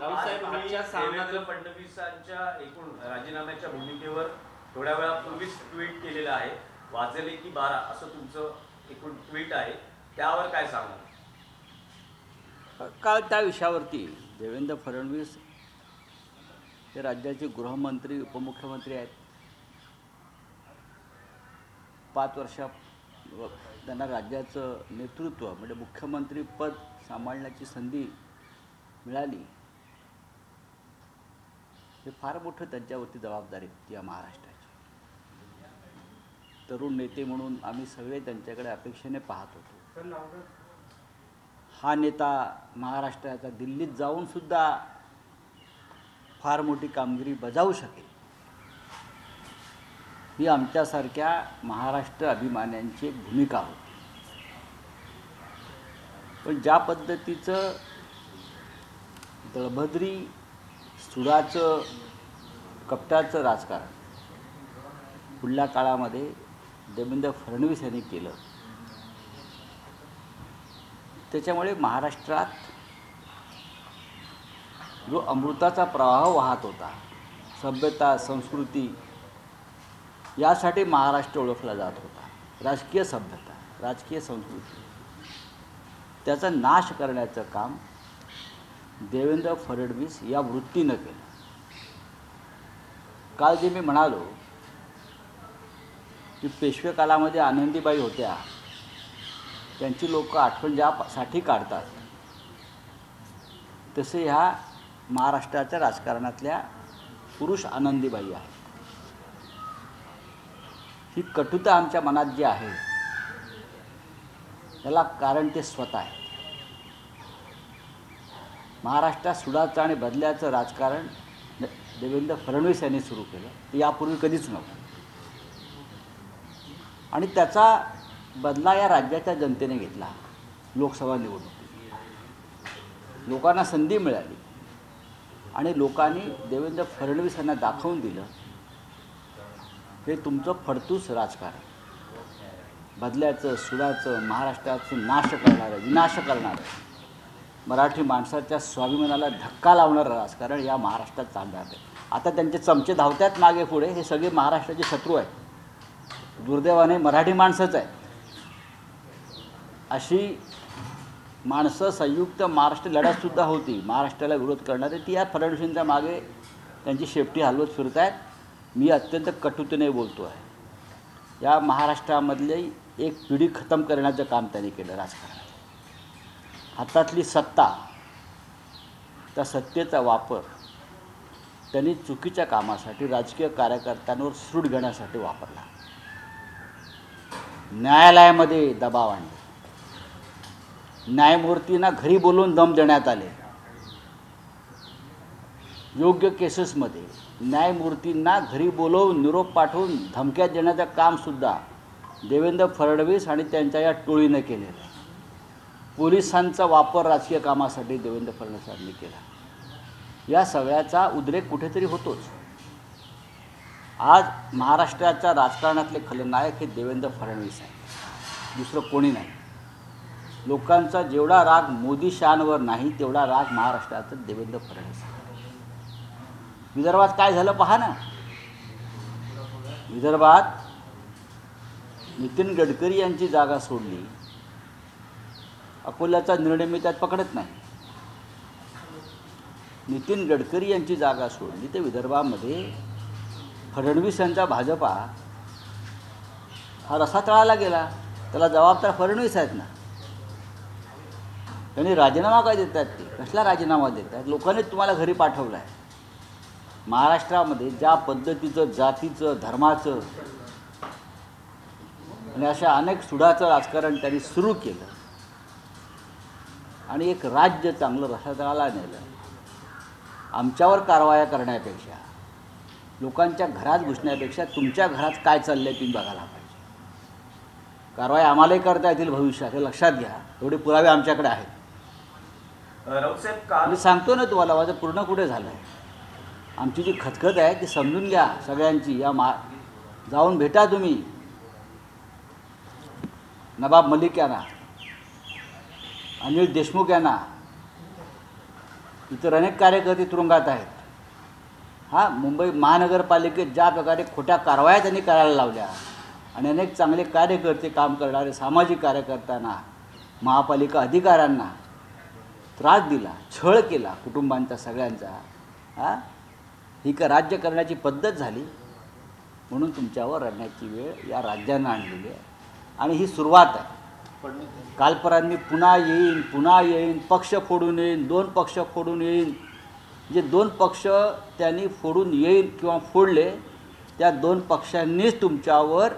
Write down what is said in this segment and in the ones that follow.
देवेंद्र फडणवीसांच्या एकूण राजीनाम्याच्या भूमिकेवर थोड्या वेळापूर्वीच ट्विट केलेलं आहे, वाजले की 12 असं तुमचं एकूण ट्विट आहे, त्यावर काय सांगणार? काल त्या विषयावरती देवेंद्र फडणवीस हे राज्याचे गृहमंत्री उपमुख्यमंत्री आहेत. 5 वर्ष त्यांना राज्याचं नेतृत्व म्हणजे मुख्यमंत्री पद सांभाळण्याची संधी मिळाली. हे फार मोठं त्यांच्यावरती जबाबदारी होती या महाराष्ट्राची. तरुण नेते म्हणून आम्ही सगळे त्यांच्याकडे अपेक्षेने पाहत होतो. हा नेता महाराष्ट्राचा दिल्लीत जाऊन सुद्धा फार मोठी कामगिरी बजावू शकेल ही आमच्यासारख्या महाराष्ट्र अभिमान्यांची एक भूमिका होती. पण ज्या पद्धतीचं दळभद्री सुडाचं कपटाचं राजकारण पुढल्या काळामध्ये देवेंद्र फडणवीस यांनी केलं, त्याच्यामुळे महाराष्ट्रात जो अमृताचा प्रवाह वाहत होता, सभ्यता संस्कृती यासाठी महाराष्ट्र ओळखला जात होता, राजकीय सभ्यता राजकीय संस्कृती, त्याचा नाश करण्याचं काम देवेंद्र फडणवीस या वृत्तीनं केलं. काल जे मी म्हणालो की पेशवे काळामध्ये आनंदीबाई होत्या, त्यांची लोक आठवण ज्यासाठी काढतात तसे ह्या महाराष्ट्राच्या राजकारणातल्या पुरुष आनंदीबाई आहेत. ही कटुता आमच्या मनात जी आहे त्याला कारण ते स्वतः आहे. महाराष्ट्रात सुडाचं आणि बदल्याचं राजकारण देवेंद्र फडणवीस यांनी सुरू केलं, ते यापूर्वी कधीच नव्हतं. आणि त्याचा बदला या राज्याच्या जनतेने घेतला. लोकसभा निवडणुकीत लोकांना संधी मिळाली आणि लोकांनी देवेंद्र फडणवीस यांना दाखवून दिलं हे तुमचं फडतूस राजकारण, बदल्याचं सुडाचं महाराष्ट्राचं नाश करणारं विनाश करणारं मराठी माणसाच्या स्वाभिमानाला धक्का लावणारं राजकारण या महाराष्ट्रात चालणार आहे. आता त्यांचे चमचे धावतात मागे पुढे, हे सगळे महाराष्ट्राचे शत्रू आहेत. दुर्दैवाने मराठी माणसंच आहेत. अशी माणसं संयुक्त महाराष्ट्र लढ्यातसुद्धा होती महाराष्ट्राला विरोध करणारे, ती या फडणवीसांच्या मागे त्यांची शेपटी हलवत फिरत आहेत. मी अत्यंत कटुतेने बोलतो आहे. या महाराष्ट्रामधले एक पिढी खतम करण्याचं काम त्यांनी केलं राजकारणात. हातातली सत्ता, त्या सत्तेचा वापर त्यांनी चुकीच्या कामासाठी राजकीय कार्यकर्त्यांवर सूड घेण्यासाठी वापरला. न्यायालयामध्ये दबाव आणले, न्यायमूर्तींना घरी बोलवून दम देण्यात आले. योग्य केसेसमध्ये न्यायमूर्तींना घरी बोलवून निरोप पाठवून धमक्या देण्याचं कामसुद्धा देवेंद्र फडणवीस आणि त्यांच्या या टोळीनं केलेलं आहे. पोलिसांचा वापर राजकीय कामासाठी देवेंद्र फडणवीसांनी केला. या सगळ्याचा उद्रेक कुठेतरी होतोच. आज महाराष्ट्राच्या राजकारणातले खलनायक हे देवेंद्र फडणवीस आहे, दुसरं कोणी नाही. लोकांचा जेवढा राग मोदी शहांवर नाही तेवढा राग महाराष्ट्राचा देवेंद्र फडणवीस आहे. विदर्भात काय झालं पहा ना. विदर्भात नितीन गडकरी यांची जागा सोडली. अकोल्याचा निर्णय मी त्यात पकडत नाही. नितीन गडकरी यांची जागा सोडली तर विदर्भामध्ये फडणवीस यांचा भाजपा हा रसा तळाला गेला. त्याला जबाबदार फडणवीस आहेत ना. त्यांनी राजीनामा काय देत आहेत? ते कसला राजीनामा देत आहेत? लोकांनी तुम्हाला घरी पाठवलं आहे. महाराष्ट्रामध्ये ज्या पद्धतीचं जातीचं धर्माचं आणि अशा अनेक सुडाचं राजकारण त्यांनी सुरू केलं आणि एक राज्य चांगलं रसातळाला नेलं. आमच्यावर कारवाया करण्यापेक्षा, लोकांच्या घरात घुसण्यापेक्षा तुमच्या घरात काय चाललं आहे तुम्ही बघायला पाहिजे. कारवाई आम्हालाही करता येतील भविष्यात, हे लक्षात घ्या. एवढे पुरावे आमच्याकडे आहेत. मी सांगतो ना तुम्हाला, माझं पूर्ण कुठे झालं आहे. आमची जी खतखत आहे ती समजून घ्या सगळ्यांची. जाऊन भेटा तुम्ही नवाब मलिक यांना, अनिल देशमुख यांना, इतर अनेक कार्यकर्ते तुरुंगात आहेत. हां, मुंबई महानगरपालिकेत ज्या प्रकारे खोट्या कारवाया त्यांनी करायला लावल्या आणि अनेक चांगले कार्यकर्ते काम करणारे सामाजिक कार्यकर्त्यांना, महापालिका अधिकाऱ्यांना त्रास दिला, छळ केला कुटुंबांचा सगळ्यांचा, हां, ही का राज्य करण्याची पद्धत झाली. म्हणून तुमच्यावर रडण्याची वेळ या राज्यानं आणलेली आहे आणि ही सुरुवात आहे. कालपरांनी पुन्हा येईन, पक्ष फोडून येईन, 2 पक्ष फोडून येईन. जे 2 पक्ष त्यांनी फोडून येईल किंवा फोडले त्या 2 पक्षांनीच तुमच्यावर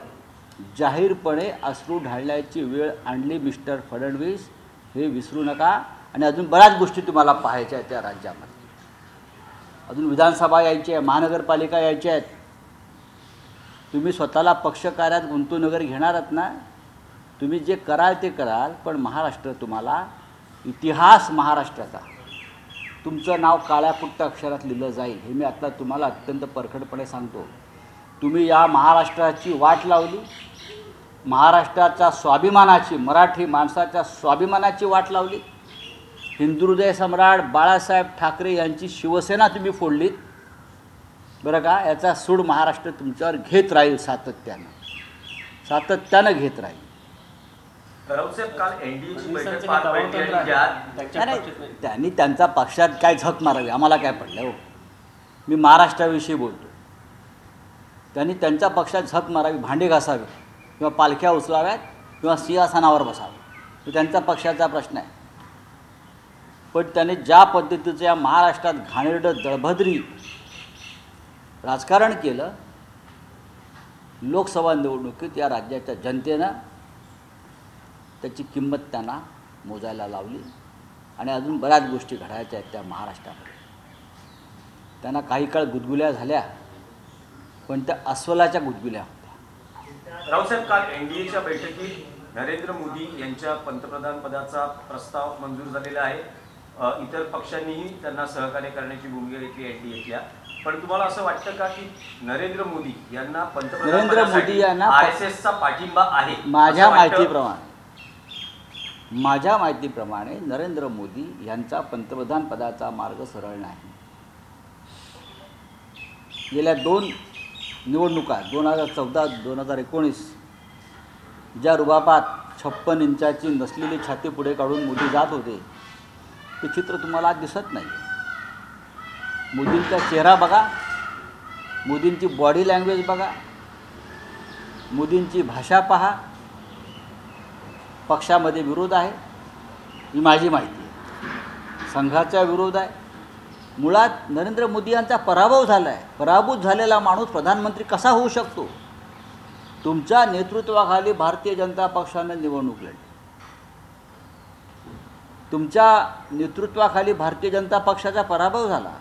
जाहीरपणे अश्रू ढाळण्याची वेळ आणली मिस्टर फडणवीस, हे विसरू नका. आणि अजून बऱ्याच गोष्टी तुम्हाला पाहायच्या आहेत त्या राज्यामध्ये. अजून विधानसभा यायची आहे, महानगरपालिका यायच्या आहेत. तुम्ही स्वतःला पक्षकार्यात गुंतवून वगैरे घेणार आहात ना, तुम्ही जे कराल ते कराल, पण महाराष्ट्र तुम्हाला, इतिहास महाराष्ट्राचा तुमचं नाव काळ्या कुट्ट अक्षरात लिहिलं जाईल, हे मी आता तुम्हाला अत्यंत परखडपणे सांगतो. तुम्ही या महाराष्ट्राची वाट लावली, महाराष्ट्राच्या स्वाभिमानाची, मराठी माणसाच्या स्वाभिमानाची वाट लावली. हिंदुहृदय सम्राट बाळासाहेब ठाकरे यांची शिवसेना तुम्ही फोडलीत, बरं का. याचा सूड महाराष्ट्र तुमच्यावर घेत राहील, सातत्यानं घेत राहील. राऊतसाहेब, काल एनडीएची बैठक पार पडली आणि ज्यात त्यांनी त्यांचा पक्षात काय झक मारावी, आम्हाला काय पडलं हो. मी महाराष्ट्राविषयी बोलतो. त्यांनी त्यांच्या पक्षात झक मारावी, भांडे घासावे किंवा पालख्या उचलाव्यात किंवा सिंहासनावर बसावं, तो त्यांचा पक्षाचा प्रश्न आहे. पण त्याने ज्या पद्धतीचं या महाराष्ट्रात घाणेरडं दळभद्री राजकारण केलं, लोकसभा निवडणुकीत या राज्याच्या जनतेनं त्याची किंमत त्यांना मोजायला लावली. आणि अजून बऱ्याच गोष्टी घडायच्या आहेत त्या महाराष्ट्रामध्ये. त्यांना काही काळ गुदगुल्या झाल्या, पण त्या अस्वलाच्या गुदगुल्या होत्या. राऊतसाहेब, काल एनडीएच्या बैठकीत नरेंद्र मोदी यांच्या पंतप्रधान पदाचा प्रस्ताव मंजूर झालेला आहे. इतर पक्षांनीही त्यांना सहकार्य करण्याची भूमिका घेतली एनडीएच्या. पण तुम्हाला असं वाटतं का की नरेंद्र मोदी यांना पंतप्रधान आरएसएसचा पाठिंबा आहे? माझ्या माहितीप्रमाणे नरेंद्र मोदी यांचा पंतप्रधान पदाचा मार्ग सरळ नाही. गेल्या 2 निवडणुका 2014-2019 ज्या रुबाबात 56 इंचाची नसलेली छाती पुढे काढून मोदी जात होते, ते चित्र तुम्हाला आज दिसत नाही. मोदींचा चेहरा बघा, मोदींची बॉडी लँग्वेज बघा, मोदींची भाषा पहा. पक्षामध्ये विरोध आहे, ही माझी माहिती आहे. संघाचा विरोध आहे. मुळात नरेंद्र मोदी यांचा पराभव झाला आहे. पराभूत झालेला माणूस प्रधानमंत्री कसा होऊ शकतो? तुमच्या नेतृत्वाखाली भारतीय जनता पक्षानं निवडणूक लढली. तुमच्या नेतृत्वाखाली भारतीय जनता पक्षाचा पराभव झाला.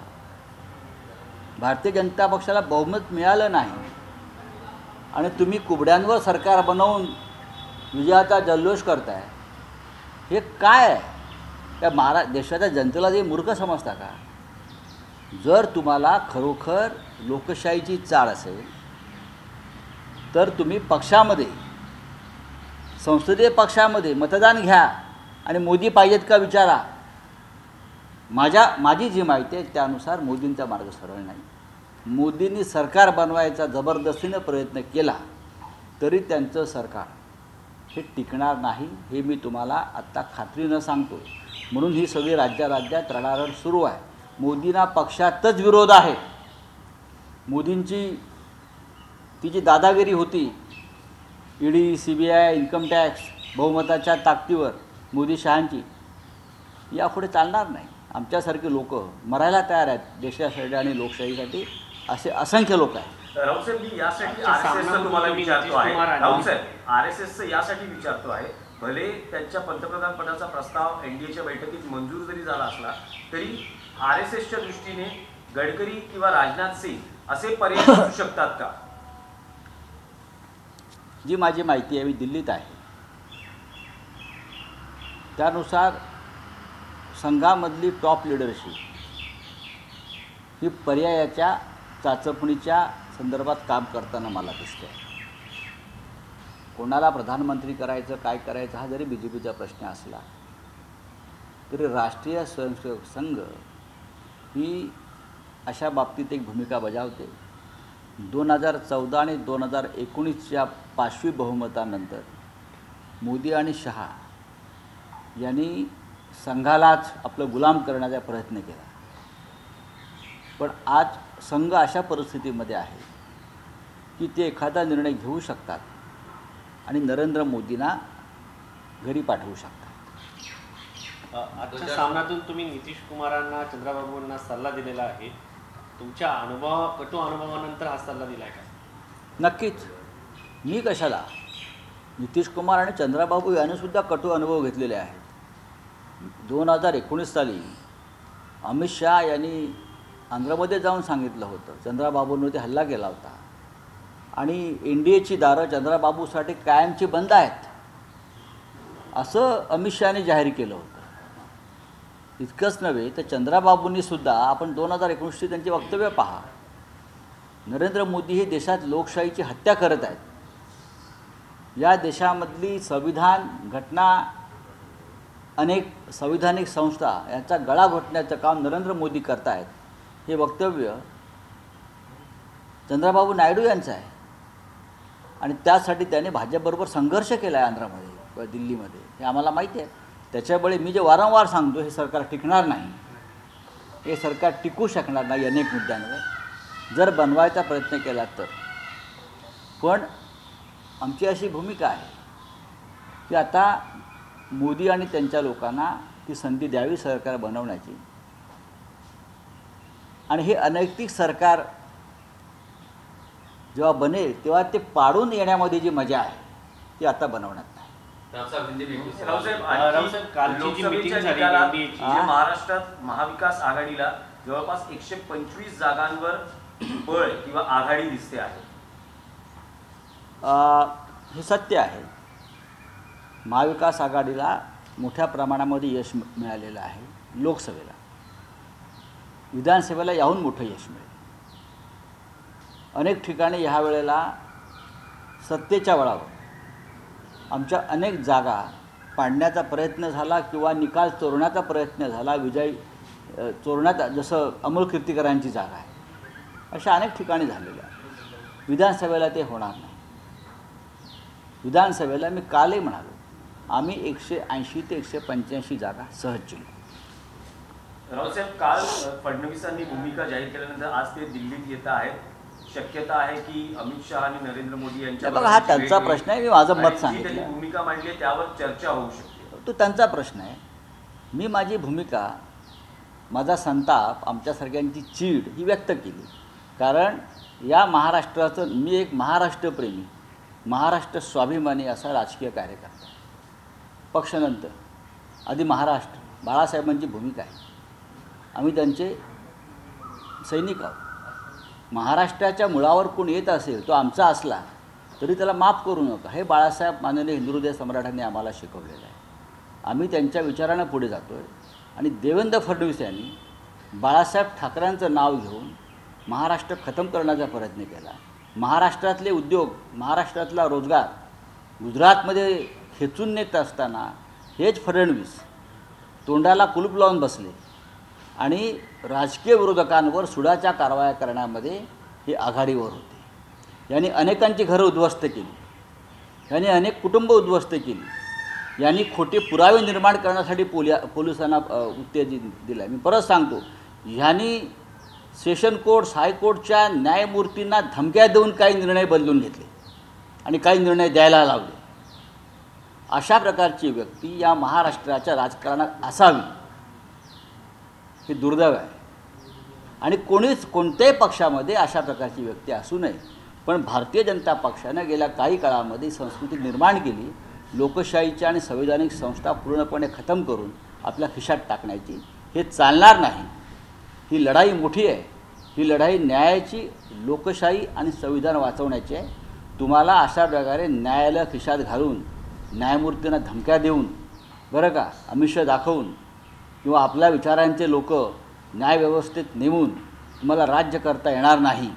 भारतीय जनता पक्षाला बहुमत मिळालं नाही आणि तुम्ही कुबड्यांवर सरकार बनवून विजयाचा जल्लोष करताय. हे काय आहे? त्या देशाच्या जनतेला जे मूर्ख समजता का? जर तुम्हाला खरोखर लोकशाहीची चाळ असेल तर तुम्ही पक्षामध्ये, संसदीय पक्षामध्ये मतदान घ्या आणि मोदी पाहिजेत का विचारा. माझी जी माहिती आहे त्यानुसार मोदींचा मार्ग सरळ नाही. मोदींनी सरकार बनवायचा जबरदस्तीने प्रयत्न केला तरी त्यांचं सरकार हे टिकणार नाही, हे मी तुम्हाला आत्ता खात्रीनं सांगतो. म्हणून ही सगळी राज्यात रडारड सुरू आहे. मोदींना पक्षातच विरोध आहे. मोदींची ती जी दादागिरी होती, ईडी, CBI, इन्कम टॅक्स, बहुमताच्या ताकदीवर मोदी शहांची, यापुढे चालणार नाही. आमच्यासारखे लोक मरायला तयार आहेत देशासाठी आणि लोकशाहीसाठी, असे असंख्य लोक आहेत. राऊतसाहेब, मी यासाठी आरएसएसचं तुम्हाला विचारतो आहे. राऊतसाहेब, आरएसएसचं यासाठी विचारतो आहे, भले त्यांच्या पंतप्रधान पदाचा प्रस्ताव एनडीएच्या बैठकीत मंजूर जरी झाला असला तरी आरएसएसच्या दृष्टीने गडकरी किंवा राजनाथ सिंग असे पर्याय असू शकतात का? जी माझी माहिती आहे, मी दिल्लीत आहे, त्यानुसार संघामधली टॉप लिडरशिप ही पर्यायाच्या चाचपणीच्या संदर्भात काम करताना मला दिसते. कोणाला प्रधानमंत्री करायचं, काय करायचं, हा जरी BJPचा प्रश्न असला तरी राष्ट्रीय स्वयंसेवक संघ ही अशा बाबतीत एक भूमिका बजावते. 2014 आणि 2019च्या पाशवी बहुमतानंतर मोदी आणि शहा यांनी संघालाच आपलं गुलाम करण्याचा प्रयत्न केला. पण आज संघ अशा परिस्थितीमध्ये आहे की ते एखादा निर्णय घेऊ शकतात आणि नरेंद्र मोदींना घरी पाठवू शकतात. आजच्या सामन्यातून तुम्ही नितीश कुमारांना, चंद्राबाबूंना सल्ला दिलेला आहे. तुमच्या कटू अनुभवानंतर हा सल्ला दिला आहे का? नक्कीच. मी कशाला, नितीश कुमार आणि चंद्राबाबू यांनीसुद्धा कटू अनुभव घेतलेले आहेत. 2019 साली अमित शहा यांनी आंध्रमध्ये जाऊन सांगितलं होतं चंद्राबाबूंवरती हल्ला केला होता आणि NDAची दारं चंद्राबाबूसाठी कायमची बंद आहेत असं अमित शहाने जाहीर केलं होतं. इतकंच नव्हे तर चंद्राबाबूंनीसुद्धा, आपण 2019ची त्यांची वक्तव्य पहा, नरेंद्र मोदी हे देशात लोकशाहीची हत्या करत आहेत, या देशामधली संविधान, घटना, अनेक संविधानिक संस्था यांचा गळा घोटण्याचं काम नरेंद्र मोदी करत आहेत, हे वक्तव्य चंद्राबाबू नायडू यांचं आहे. आणि त्यासाठी त्याने भाजपबरोबर संघर्ष केला आहे आंध्रामध्ये किंवा दिल्लीमध्ये, हे आम्हाला माहिती आहे. त्याच्यामुळे मी जे वारंवार सांगतो, हे सरकार टिकणार नाही, हे सरकार टिकू शकणार नाही अनेक मुद्द्यांवर. जर बनवायचा प्रयत्न केला तर. पण आमची अशी भूमिका आहे की आता मोदी आणि त्यांच्या लोकांना ती संधी द्यावी सरकार बनवण्याची. आणि हे अनैतिक सरकार जेव्हा बनेल तेव्हा ते पाडून येण्यामध्ये जी मजा आहे ती आता बनवण्यात नाही. महाराष्ट्रात महाविकास आघाडीला जवळपास 125 जागांवर बळ किंवा आघाडी दिसते आहे. हे सत्य आहे. महाविकास आघाडीला मोठ्या प्रमाणामध्ये यश मिळालेलं आहे. लोकसभेला, विधानसभेला याहून मोठं यश मिळेल. अनेक ठिकाणी ह्या वेळेला सत्तेच्या बळावर आमच्या अनेक जागा पाडण्याचा प्रयत्न झाला किंवा निकाल चोरण्याचा प्रयत्न झाला. विजय चोरण्याचा, जसं अमोल कीर्तीकरांची जागा आहे, अशा अनेक ठिकाणी झालेल्या. विधानसभेला ते होणार नाही. विधानसभेला मी कालही म्हणालो, आम्ही 180 ते 185 जागा सहज जिंकू. रावसाहेब, काल फडणवीसांनी भूमिका जाहीर केल्यानंतर आज ते दिल्लीत येत आहेत. शक्यता आहे की अमित शहा आणि नरेंद्र मोदी यांच्या, बघा, हा त्यांचा प्रश्न आहे. मी माझं मत सांगितलं. भूमिका मांडली आहे, त्यावर चर्चा होऊ शकते. तो त्यांचा प्रश्न आहे. मी माझी भूमिका, माझा संताप, आमच्या सगळ्यांची चीड ही व्यक्त केली. कारण या महाराष्ट्राचं, मी एक महाराष्ट्रप्रेमी, महाराष्ट्र स्वाभिमानी असा राजकीय कार्यकर्ता. पक्षानंतर आधी महाराष्ट्र, बाळासाहेबांची भूमिका आहे. आम्ही त्यांचे सैनिक आहोत. महाराष्ट्राच्या मुळावर कोण येत असेल, तो आमचा असला तरी त्याला माफ करू नका, हे बाळासाहेब, माननीय हिंदू हृदय सम्राटांनी आम्हाला शिकवलेलं आहे. आम्ही त्यांच्या विचारानं पुढे जातो आहे. आणि देवेंद्र फडणवीस यांनी बाळासाहेब ठाकरेंचं नाव घेऊन महाराष्ट्र खतम करण्याचा प्रयत्न केला. महाराष्ट्रातले उद्योग, महाराष्ट्रातला रोजगार गुजरातमध्ये खेचून नेत असताना हेच फडणवीस तोंडाला कुलूप लावून बसले आणि राजकीय विरोधकांवर सुडाच्या कारवाया करण्यामध्ये हे आघाडीवर होते. यांनी अनेकांची घरं उद्ध्वस्त केली, यांनी अनेक कुटुंब उद्ध्वस्त केली, यांनी खोटे पुरावे निर्माण करण्यासाठी पोलिसांना उत्तेजन दिलं. मी परत सांगतो, ह्यांनी सेशन कोर्ट्स, हायकोर्टच्या न्यायमूर्तींना धमक्या देऊन काही निर्णय बदलून घेतले आणि काही निर्णय द्यायला लावले. अशा प्रकारची व्यक्ती या महाराष्ट्राच्या राजकारणात असावी हे दुर्दैव आहे. आणि कोणत्याही पक्षामध्ये अशा प्रकारची व्यक्ती असू नये. पण भारतीय जनता पक्षानं गेल्या काही काळामध्ये संस्कृती निर्माण केली, लोकशाहीच्या आणि संवैधानिक संस्था पूर्णपणे खतम करून आपल्या खिशात टाकण्याची. हे चालणार नाही. ही लढाई मोठी आहे. ही लढाई न्यायाची, लोकशाही आणि संविधान वाचवण्याची आहे. तुम्हाला अशा प्रकारे न्यायालय खिशात घालून, न्यायमूर्तींना धमक्या देऊन, बरं का, आमिष दाखवून किंवा आपल्या विचारांचे लोक न्यायव्यवस्थेत नेमून तुम्हाला राज्य करता येणार नाही.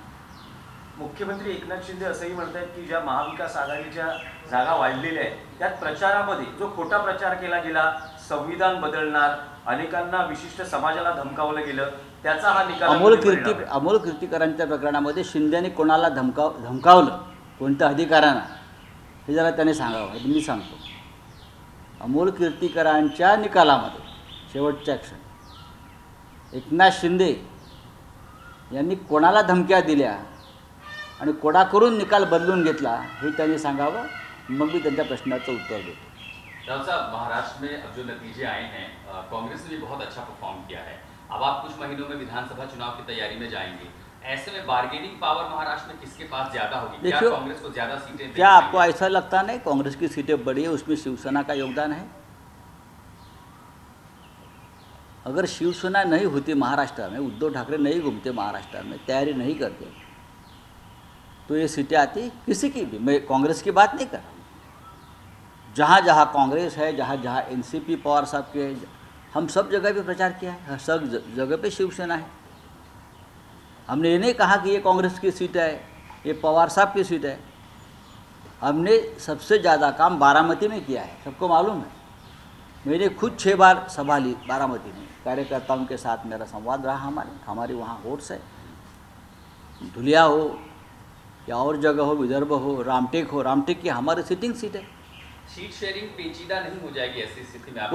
मुख्यमंत्री एकनाथ शिंदे असंही म्हणतात की ज्या महाविकास आघाडीच्या जागा वाढलेल्या आहेत त्यात प्रचारामध्ये जो खोटा प्रचार केला गेला, संविधान बदलणार, अनेकांना विशिष्ट समाजाला धमकावलं गेलं, त्याचा हा निकाल अमोल कीर्तीकरांच्या प्रकरणामध्ये शिंदेने कोणाला धमकावलं कोणत्या अधिकाऱ्यांना हे जरा त्याने सांगावं. हे मी सांगतो. अमोल कीर्तीकरांच्या निकालामध्ये शेवटच्या क्षणी एकनाथ शिंदे यांनी कोणाला धमक्या दिल्या आणि कोणाकडून निकाल बदलून घेतला हे त्यांनी सांगावं. मग मी त्यांच्या प्रश्नाचं उत्तर देतो. राव साहब, महाराष्ट्र में अब जो नतीजे आए हैं, कांग्रेस ने भी बहुत अच्छा परफॉर्म किया है. अब आप कुछ महीनों में विधानसभा चुनाव की तैयारी में जाएंगे. ऐसे में बार्गेनिंग पावर महाराष्ट्र में किसके पास ज्यादा होगी? क्या कांग्रेस को ज्यादा सीटें? क्या आपको ऐसा लगता नहीं कांग्रेस की सीटें बढ़ी है, उसमें शिवसेना का योगदान है? अगर शिवसेना नहीं होती महाराष्ट्र में, उद्धव ठाकरे नहीं घूमते महाराष्ट्र में, तैयारी नहीं करते, तो ये सीटें आती किसी की भी. मैं कांग्रेस की बात नहीं कर रहा. जहाँ जहाँ कांग्रेस है, जहाँ जहाँ एनसीपी पवार साहब के, हम सब जगह पे प्रचार किया है, सब जगह पे शिवसेना है. हमने ये नहीं कहा कि ये कांग्रेस की सीट है, ये पवार साहब की सीट है. हमने सबसे ज़्यादा काम बारामती में किया है, सबको मालूम है. मैंने खुद 6 बार सभा ली बारामती में. कार्यकर्ताओं के साथ मेरा संवाद रहा. हमारी वहाँ होट्स है, धुलिया हो या और जगह हो, विदर्भ हो, रामटेक की हमारी सिटिंग सीट है. सीट शेयरिंग पेचीदा नहीं हो जाएगी ऐसी स्थिति में?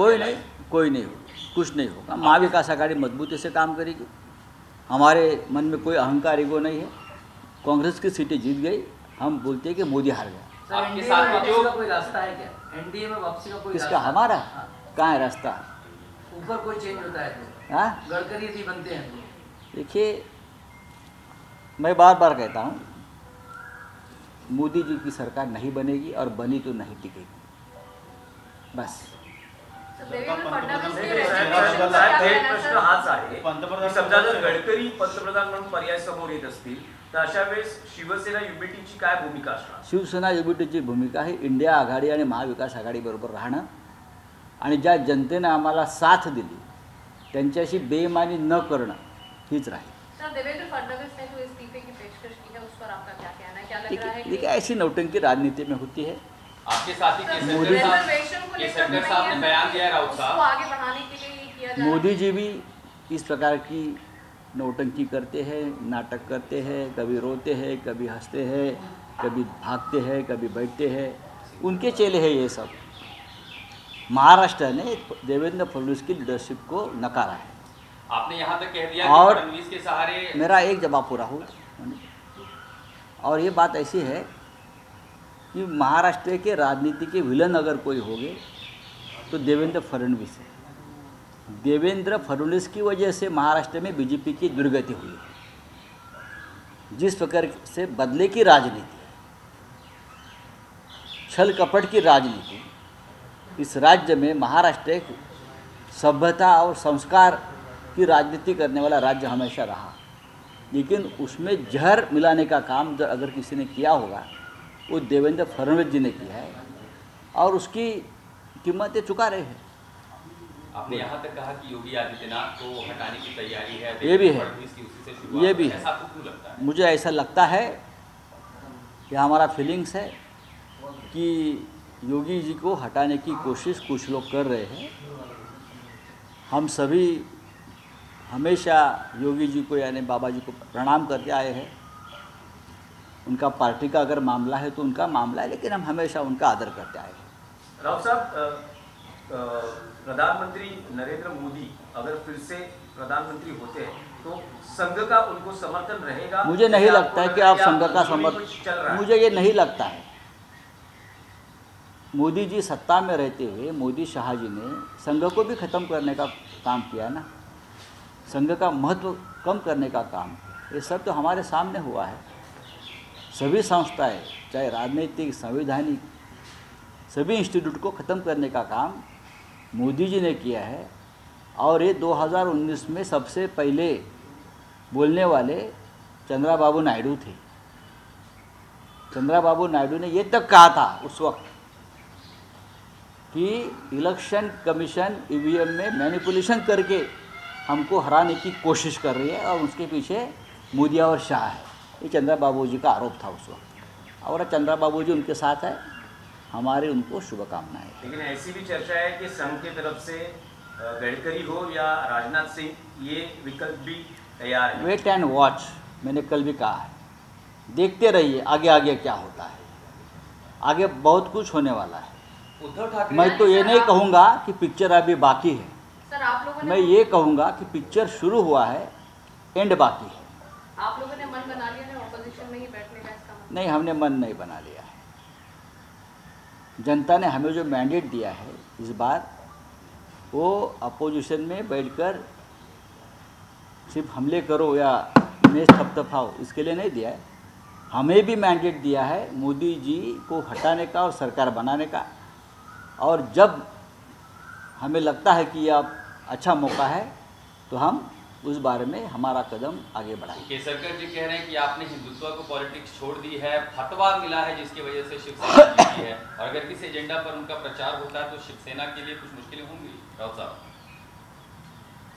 कोई नहीं हो, कुछ नहीं होगा. महाविकास आघाड़ी मजबूती से काम करेगी. हमारे मन में कोई अहंकार ईगो नहीं है. कांग्रेस की सीटें जीत गई, हम बोलते हैं कि मोदी हार गया. आपके साथ में जो कोई रास्ता है क्या? एनडीए में वापसी का कोई किसका? रास्ता? हमारा. हाँ। कहाँ है रास्ता? ऊपर कोई चेंज होता है तो हाँ, गडकरी यदि बनते हैं तो देखिए, मैं बार बार कहता हूँ, मोदी जी की सरकार नहीं बनेगी और बनी तो नहीं टिकेगी. बस. देवेंद्र फडणवीस नाही, के साहेब, resignation साहेब, च्या एक त्यानंतर- प्रश्न हाच आहे पंतप्रधान- की समजा जर गडकरी पंतप्रधान म्हणून पर्याय समोर येत असतील तर अशा वेळेस शिवसेना युबीटीची काय भूमिका असणार? शिवसेना युबीटीची भूमिका ही इंडिया आघाडी आणि महाविकास आघाडीबरोबर राहणं आणि ज्या जनतेनं आम्हाला साथ दिली त्यांच्याशी बेईमानी न करणं हीच राहील. सर, देवेंद्र फडणवीस ने जो इस्तीफे की पेशकश की है उस पर आपका क्या कहना है? क्या लग रहा है कि देखिए, ऐसी नौटंकी राजनीति में होती है. आपके साथ ही रिजर्वेशन को लेकर केसरकर साहब ने बयान दिया है राउत उसको साहब. आगे बढ़ाने के लिए ये किया जा रहा है. मोदी जी भी इस प्रकार की नौटंकी करते हैं, नाटक करते हैं, कभी रोते हैं, कभी हंसते हैं, कभी भागते हैं, कभी बैठते हैं. उनके चेले हैं ये सब. महाराष्ट्र ने देवेंद्र फडणवीस की लीडरशिप को नकारा है. आपने यहाँ तक कह दिया और कि फडणवीस के सहारे मेरा एक जवाब पूरा हो. और ये बात ऐसी है कि महाराष्ट्र के राजनीति के विलन अगर कोई होंगे तो देवेंद्र फडणवीस है. देवेंद्र फडणवीस की वजह से महाराष्ट्र में बीजेपी की दुर्गति हुई है. जिस प्रकार से बदले की राजनीति, छल कपट की राजनीति इस राज्य में, महाराष्ट्र एक सभ्यता और संस्कार की राजनीति करने वाला राज्य हमेशा रहा. लेकिन उसमें जहर मिलाने का काम अगर किसी ने किया होगा वो देवेंद्र फडणवीस जी ने किया है और उसकी कीमतें चुका रहे हैं. आपने यहाँ तक कहा कि योगी आदित्यनाथ को हटाने की तैयारी है. ये भी है. फडणवीस की उसी से शुरुआत ये भी हुई. है. ऐसा आपको क्यों लगता है? मुझे ऐसा लगता है कि हमारा फीलिंग्स है कि योगी जी को हटाने की कोशिश कुछ लोग कर रहे हैं. हम सभी हमेशा योगी जी को यानी बाबा जी को प्रणाम करके आए हैं. उनका पार्टी का अगर मामला है तो उनका मामला है, लेकिन हम हमेशा उनका आदर करते आए हैं. राव साहब, प्रधानमंत्री नरेंद्र मोदी अगर फिर से प्रधानमंत्री होते हैं तो संघ का उनको समर्थन रहेगा? मुझे नहीं लगता है कि आप संघ का चल रहा समर्थन, है? मुझे ये नहीं लगता है. मोदी जी सत्ता में रहते हुए मोदी शाह जी ने संघ को भी ख़त्म करने का काम किया ना. संघ का महत्व कम करने का काम, ये सब तो हमारे सामने हुआ है. सभी संस्थाएं, चाहे राजनीतिक, संवैधानिक, सभी इंस्टीट्यूट को ख़त्म करने का काम मोदी जी ने किया है. और ये 2019 में सबसे पहले बोलने वाले चंद्रबाबू नायडू थे. चंद्रबाबू नायडू ने ये तक कहा था उस वक्त कि इलेक्शन कमीशन ईवीएम में मैनिपुलेशन करके हमको हराने की कोशिश कर रही है और उसके पीछे मोदी और शाह है. ये चंद्रबाबू जी का आरोप था उस वक्त, और चंद्रबाबू जी उनके साथ है. हमारी उनको शुभकामनाएं. लेकिन ऐसी भी चर्चा है कि संघ की तरफ से गडकरी हो या राजनाथ सिंह, ये विकल्प भी तैयार है। वेट एंड वॉच, मैंने कल भी कहा है, देखते रहिए आगे आगे क्या होता है। आगे बहुत कुछ होने वाला है। उद्धव ठाकरे मैं तो ये नहीं कहूँगा कि पिक्चर अभी बाकी है, सर आप लोगों मैं ने ये कहूँगा कि पिक्चर शुरू हुआ है, एंड बाकी है। आप लोगों ने मन बना लिया है ऑपोजिशन में ही बैठने का, इसका मतलब? नहीं, हमने मन नहीं बना लिया है। जनता ने हमें जो मैंडेट दिया है इस बार, वो अपोजिशन में बैठकर सिर्फ हमले करो या मैच थपथपाओ इसके लिए नहीं दिया है। हमें भी मैंडेट दिया है मोदी जी को हटाने का और सरकार बनाने का, और जब हमें लगता है कि यह अच्छा मौका है तो हम उस बारे में हमारा कदम आगे बढ़ाएंगे। केसरकर जी कह रहे हैं कि आपने हिंदुत्व को पॉलिटिक्स छोड़ दी है, फतवा मिला है जिसकी वजह से शिवसेना जीती है, और अगर किस एजेंडा पर उनका प्रचार होता है तो शिवसेना के लिए कुछ मुश्किलें होंगी। राउत साहब,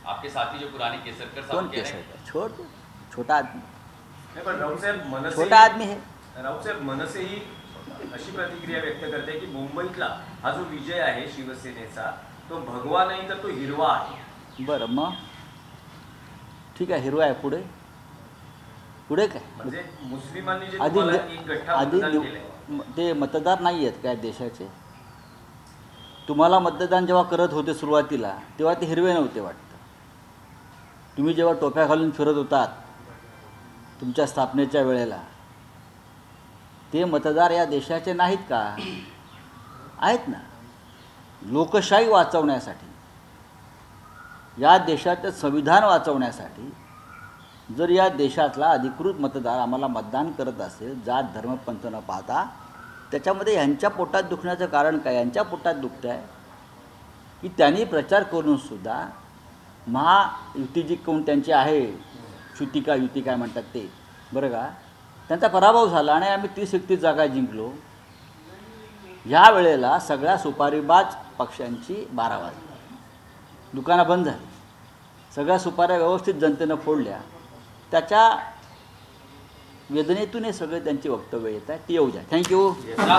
आपके साथी जो पुराने केसरकर कौन साहब कह रहे हैं, केसरकर? छोड़ दो, छोटा आदमी, नाही, पण राऊत साहेब मनसे छोटा आदमी है। राऊत साहेब मनसेही अशी प्रतिक्रिया व्यक्त करते की मुंबईतला हा जो विजय आहे शिवसेनेचा तो भगवा नाही तर तो हिरवा आहे। बरं, मग ठीक आहे, हिरवा आहे, पुढे पुढे काय? म्हणजे मुस्लिमांनी जे आधी तुम्हाला एक गठ्ठा आधी मतदान केलंय, ते मतदार नाही आहेत काय देशाचे? तुम्हाला मतदान जेव्हा करत होते सुरुवातीला तेव्हा ते हिरवे नव्हते वाटतं। तुम्ही जेव्हा टोप्या घालून फिरत होतात तुमच्या स्थापनेच्या वेळेला, ते मतदार या देशाचे नाहीत का? आहेत ना। लोकशाही वाचवण्यासाठी, या देशाचं संविधान वाचवण्यासाठी जर या देशातला अधिकृत मतदार आम्हाला मतदान करत असेल, जात धर्म पंथ न पाहता, त्याच्यामध्ये ह्यांच्या पोटात दुखण्याचं कारण काय? यांच्या पोटात दुखतं आहे की त्यांनी प्रचार करूनसुद्धा महायुती जी कोण त्यांची आहे, युती काय म्हणतात ते, बरं का, त्यांचा पराभव झाला आणि आम्ही 30-31 जागा जिंकलो। ह्या वेळेला सगळ्या सुपारीबाज पक्षांची 12 वाजली, दुकानं बंद झाली, सगळ्या सुपाऱ्या व्यवस्थित जनतेनं फोडल्या। त्याच्या वेदनेतून हे सगळे त्यांची वक्तव्य येत आहे, ती येऊ द्या। थँक्यू।